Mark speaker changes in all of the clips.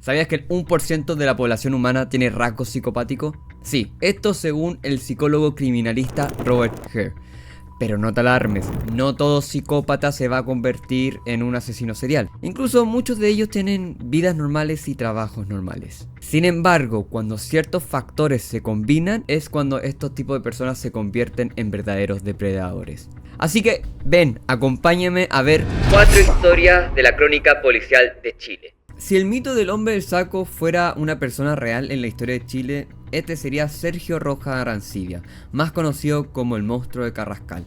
Speaker 1: ¿Sabías que el 1% de la población humana tiene rasgos psicopáticos? Sí, esto según el psicólogo criminalista Robert Hare. Pero no te alarmes, no todo psicópata se va a convertir en un asesino serial. Incluso muchos de ellos tienen vidas normales y trabajos normales. Sin embargo, cuando ciertos factores se combinan, es cuando estos tipos de personas se convierten en verdaderos depredadores. Así que, ven, acompáñame a ver 4 historias de la crónica policial de Chile. Si el mito del hombre del saco fuera una persona real en la historia de Chile, este sería Sergio Rojas Arancibia, más conocido como el monstruo de Carrascal.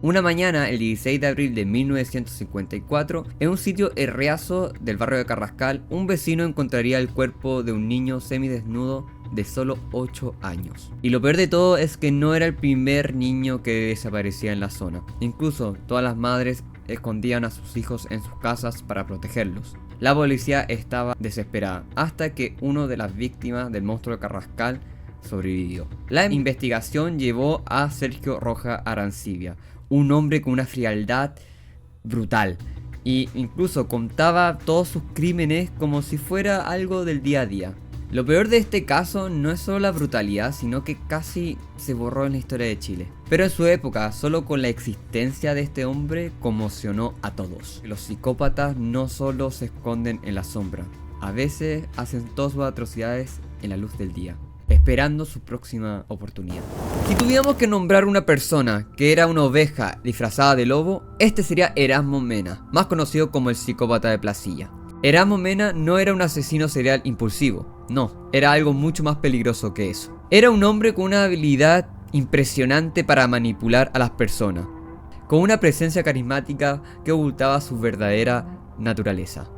Speaker 1: Una mañana, el 16 de abril de 1954, en un sitio herreazo del barrio de Carrascal, un vecino encontraría el cuerpo de un niño semidesnudo de solo 8 años. Y lo peor de todo es que no era el primer niño que desaparecía en la zona. Incluso todas las madres escondían a sus hijos en sus casas para protegerlos. La policía estaba desesperada hasta que una de las víctimas del monstruo de Carrascal sobrevivió. La investigación llevó a Sergio Rojas Arancibia, un hombre con una frialdad brutal, e incluso contaba todos sus crímenes como si fuera algo del día a día. Lo peor de este caso no es solo la brutalidad, sino que casi se borró en la historia de Chile. Pero en su época, solo con la existencia de este hombre conmocionó a todos. Los psicópatas no solo se esconden en la sombra, a veces hacen todas sus atrocidades en la luz del día, esperando su próxima oportunidad. Si tuviéramos que nombrar una persona que era una oveja disfrazada de lobo, este sería Erasmo Mena, más conocido como el psicópata de Placilla. Erasmo Mena no era un asesino serial impulsivo, no, era algo mucho más peligroso que eso. Era un hombre con una habilidad impresionante para manipular a las personas, con una presencia carismática que ocultaba su verdadera naturaleza.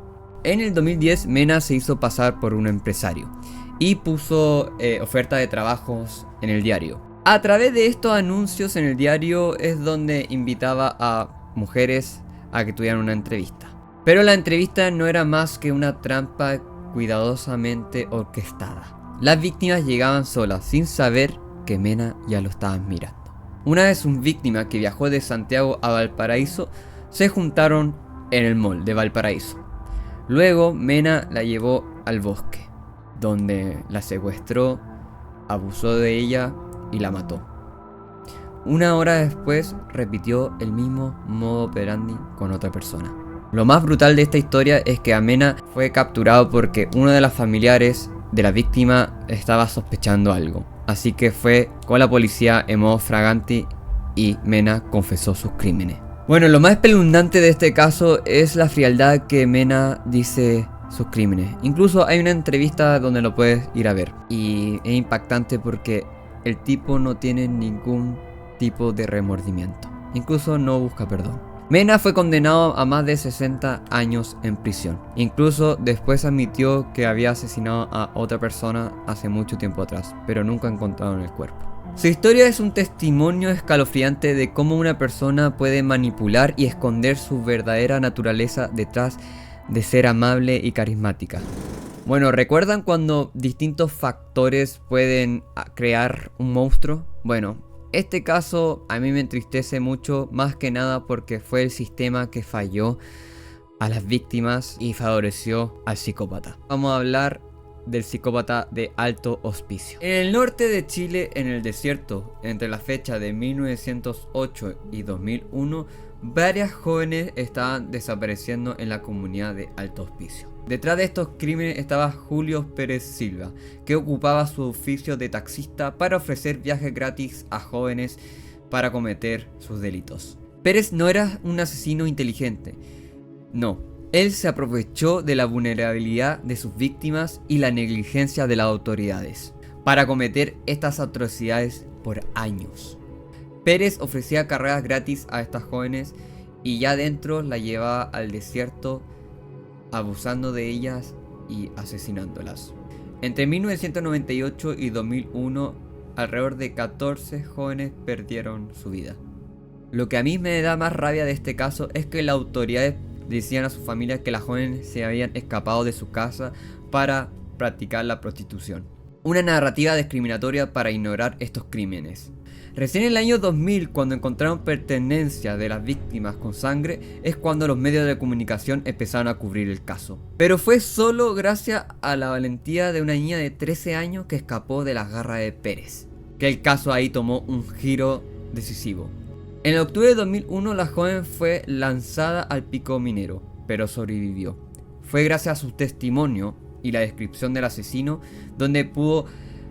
Speaker 1: En el 2010, Mena se hizo pasar por un empresario y puso oferta de trabajos en el diario. A través de estos anuncios en el diario es donde invitaba a mujeres a que tuvieran una entrevista. Pero la entrevista no era más que una trampa cuidadosamente orquestada. Las víctimas llegaban solas, sin saber que Mena ya lo estaban mirando. Una de sus víctimas, que viajó de Santiago a Valparaíso, se juntaron en el mall de Valparaíso. Luego Mena la llevó al bosque, donde la secuestró, abusó de ella y la mató. Una hora después repitió el mismo modo operandi con otra persona. Lo más brutal de esta historia es que Mena fue capturado porque uno de los familiares de la víctima estaba sospechando algo. Así que fue con la policía en modo fraganti y Mena confesó sus crímenes. Bueno, lo más espeluznante de este caso es la frialdad que Mena dice sus crímenes. Incluso hay una entrevista donde lo puedes ir a ver. Y es impactante porque el tipo no tiene ningún tipo de remordimiento. Incluso no busca perdón. Mena fue condenado a más de 60 años en prisión. Incluso después admitió que había asesinado a otra persona hace mucho tiempo atrás, pero nunca encontraron el cuerpo. Su historia es un testimonio escalofriante de cómo una persona puede manipular y esconder su verdadera naturaleza detrás de ser amable y carismática. Bueno, ¿recuerdan cuando distintos factores pueden crear un monstruo? Bueno, este caso a mí me entristece mucho, más que nada porque fue el sistema que falló a las víctimas y favoreció al psicópata. Vamos a hablar del psicópata de Alto Hospicio. En el norte de Chile, en el desierto, entre la fecha de 1908 y 2001, varias jóvenes estaban desapareciendo en la comunidad de Alto Hospicio. Detrás de estos crímenes estaba Julio Pérez Silva, que ocupaba su oficio de taxista para ofrecer viajes gratis a jóvenes para cometer sus delitos. Pérez no era un asesino inteligente, no. Él se aprovechó de la vulnerabilidad de sus víctimas y la negligencia de las autoridades para cometer estas atrocidades por años. Pérez ofrecía carreras gratis a estas jóvenes y ya dentro la llevaba al desierto, abusando de ellas y asesinándolas. Entre 1998 y 2001, alrededor de 14 jóvenes perdieron su vida. Lo que a mí me da más rabia de este caso es que las autoridades decían a sus familias que las jóvenes se habían escapado de su casa para practicar la prostitución. una narrativa discriminatoria para ignorar estos crímenes. Recién en el año 2000, cuando encontraron pertenencia de las víctimas con sangre, es cuando los medios de comunicación empezaron a cubrir el caso. Pero fue solo gracias a la valentía de una niña de 13 años que escapó de las garras de Pérez, que el caso ahí tomó un giro decisivo. En octubre de 2001 la joven fue lanzada al pico minero, pero sobrevivió. Fue gracias a su testimonio y la descripción del asesino donde pudo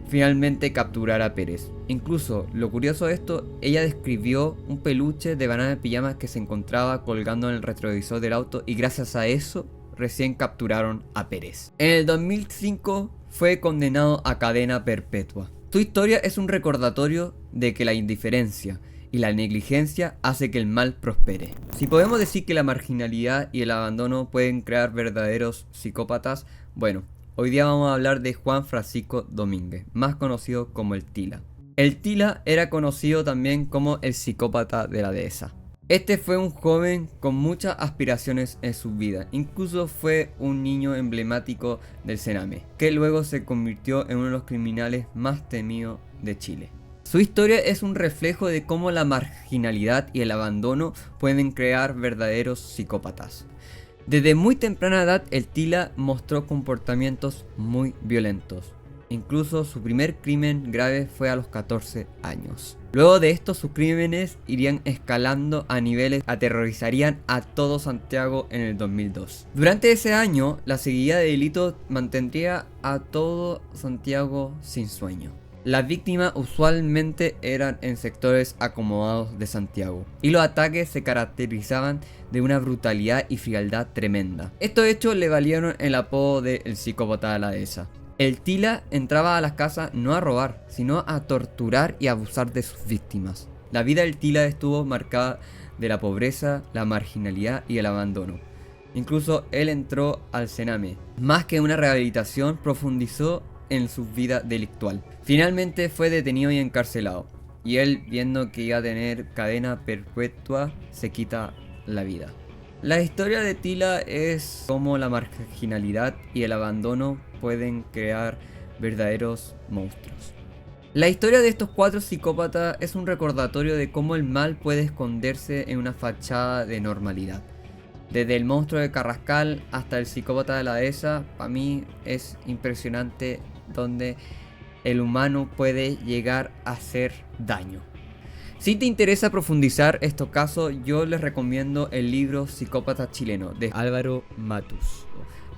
Speaker 1: finalmente capturar a Pérez. Incluso, lo curioso de esto, ella describió un peluche de banana de pijama que se encontraba colgando en el retrovisor del auto y gracias a eso recién capturaron a Pérez. En el 2005 fue condenado a cadena perpetua. Su historia es un recordatorio de que la indiferencia y la negligencia hace que el mal prospere. Si podemos decir que la marginalidad y el abandono pueden crear verdaderos psicópatas, bueno, hoy día vamos a hablar de Juan Francisco Domínguez, más conocido como el Tila. El Tila era conocido también como el psicópata de la dehesa. Este fue un joven con muchas aspiraciones en su vida, incluso fue un niño emblemático del Sename, que luego se convirtió en uno de los criminales más temidos de Chile. Su historia es un reflejo de cómo la marginalidad y el abandono pueden crear verdaderos psicópatas. Desde muy temprana edad el Tila mostró comportamientos muy violentos. Incluso su primer crimen grave fue a los 14 años. Luego de esto sus crímenes irían escalando a niveles que aterrorizarían a todo Santiago en el 2002. Durante ese año la seguidilla de delitos mantendría a todo Santiago sin sueño. Las víctimas usualmente eran en sectores acomodados de Santiago y los ataques se caracterizaban de una brutalidad y frialdad tremenda. Estos hechos le valieron el apodo de el psicópata de la dehesa. El Tila entraba a las casas no a robar, sino a torturar y abusar de sus víctimas. La vida del Tila estuvo marcada de la pobreza, la marginalidad y el abandono. Incluso él entró al Sename. Más que una rehabilitación, profundizó en su vida delictual. Finalmente fue detenido y encarcelado. Y él, viendo que iba a tener cadena perpetua, se quita la vida. La historia de Tila es cómo la marginalidad y el abandono pueden crear verdaderos monstruos. La historia de estos 4 psicópatas es un recordatorio de cómo el mal puede esconderse en una fachada de normalidad. Desde el monstruo de Carrascal hasta el psicópata de la dehesa, para mí es impresionante donde el humano puede llegar a hacer daño. Si te interesa profundizar estos casos, yo les recomiendo el libro Psicópata Chileno de Álvaro Matus.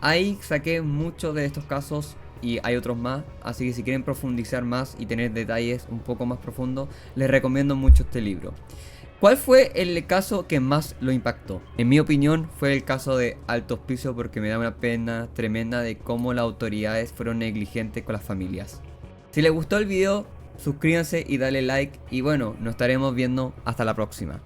Speaker 1: Ahí saqué muchos de estos casos y hay otros más, así que si quieren profundizar más y tener detalles un poco más profundos, les recomiendo mucho este libro. ¿Cuál fue el caso que más lo impactó? En mi opinión fue el caso de Alto Hospicio, porque me da una pena tremenda de cómo las autoridades fueron negligentes con las familias. Si les gustó el video, suscríbanse y dale like y bueno, nos estaremos viendo hasta la próxima.